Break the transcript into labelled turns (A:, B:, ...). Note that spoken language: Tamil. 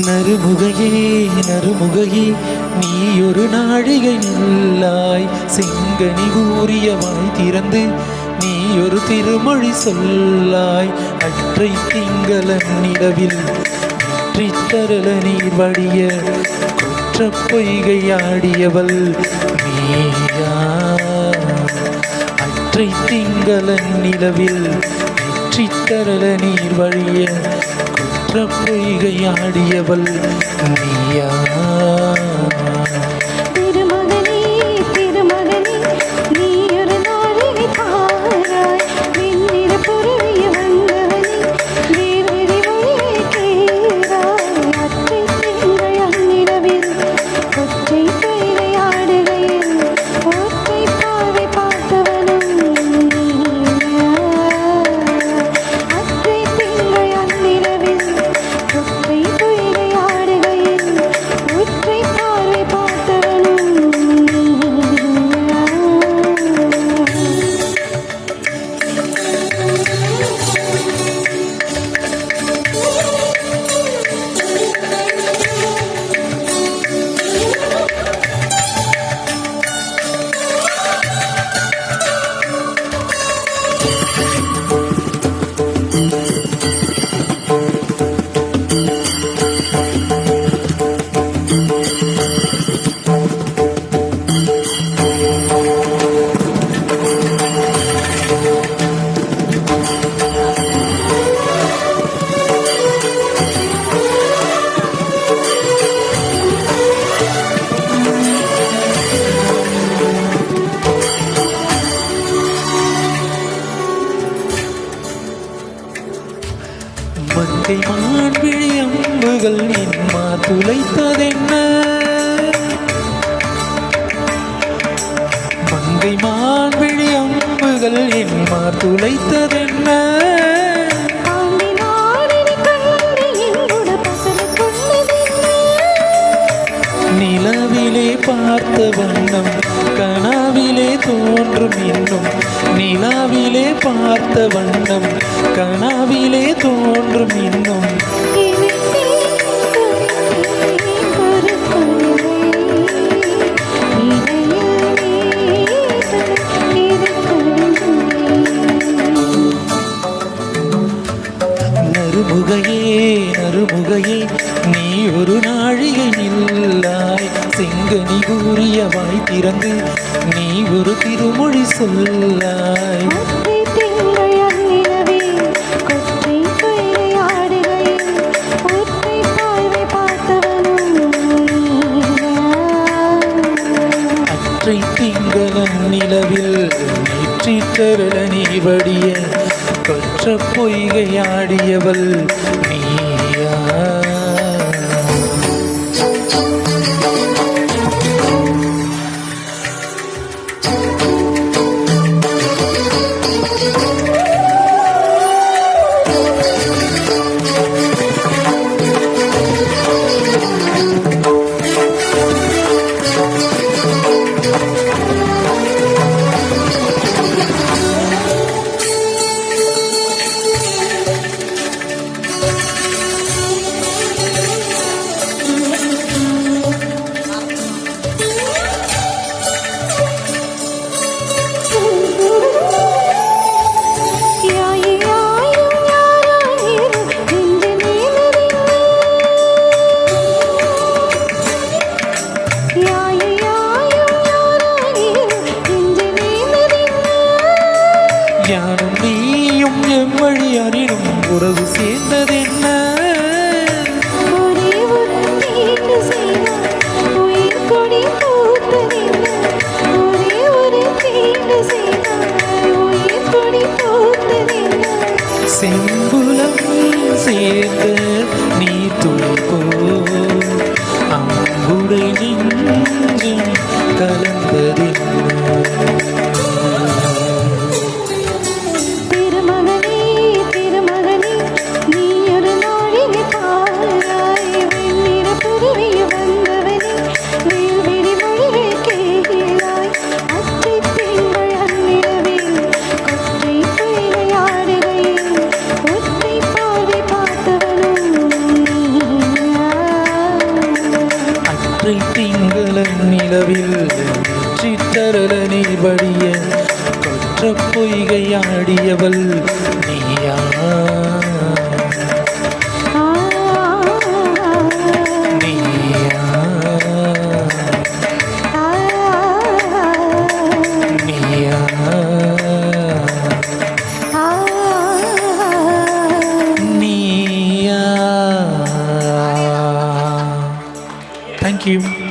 A: நறுமுகையே நறுமுகையே நீ ஒரு நாழிகை நில்லாய். செங்கனி கூறிய வாய் திறந்து நீ ஒரு திருமொழி சொல்லாய். அற்றை திங்களன் நிலவில் வெற்றி தரல நீர் வடிய குற்ற பொய்கையாடியவள் நீயா. அற்றை திங்களன் நிலவில் வெற்றி தரல நீர் வழிய குற்ற பொய்கையாடியவள் நீயா. மங்கை மான்விழி அம்புகள் என்மா துளைத்ததென்ன. மங்கை மான்விழி அம்புகள் என்மா துளைத்ததென்ன. நிலவிலே பார்த்த வண்ணம் கனவிலே தோன்றும் இன்னும். நிலவிலே பார்த்த வண்ணம் கனவிலே தோன்றும் இன்னும். நறுமுகையே நறுமுகையே நீ ஒரு நாழிகை நில்லாய். செங்கனி கூறிய வாய் திறந்து நீ ஒரு திருமொழி சொல்லாய். அற்றை திங்களன் நிலவில் நெற்றி தரல நீ வடிய கொற்ற பொய்கையாடியவள் நீயா. யானும் நீயும் எவ்வழி அறியும் உறவு சேர்ந்ததென்ன. செம்புலம் சேர்ந்த நீ துளைப்போ அம்புடை நெஞ்சும் கலந்ததென்ன.
B: திருமகனே திருமகனே நீ ஒரு
A: கார்த்திகை திங்கள நிலவில் சித்தரல நீர் வடிய கொற்ற பொய்கையாடியவள் நீயா நீயா நீயா நீயா. Thank you.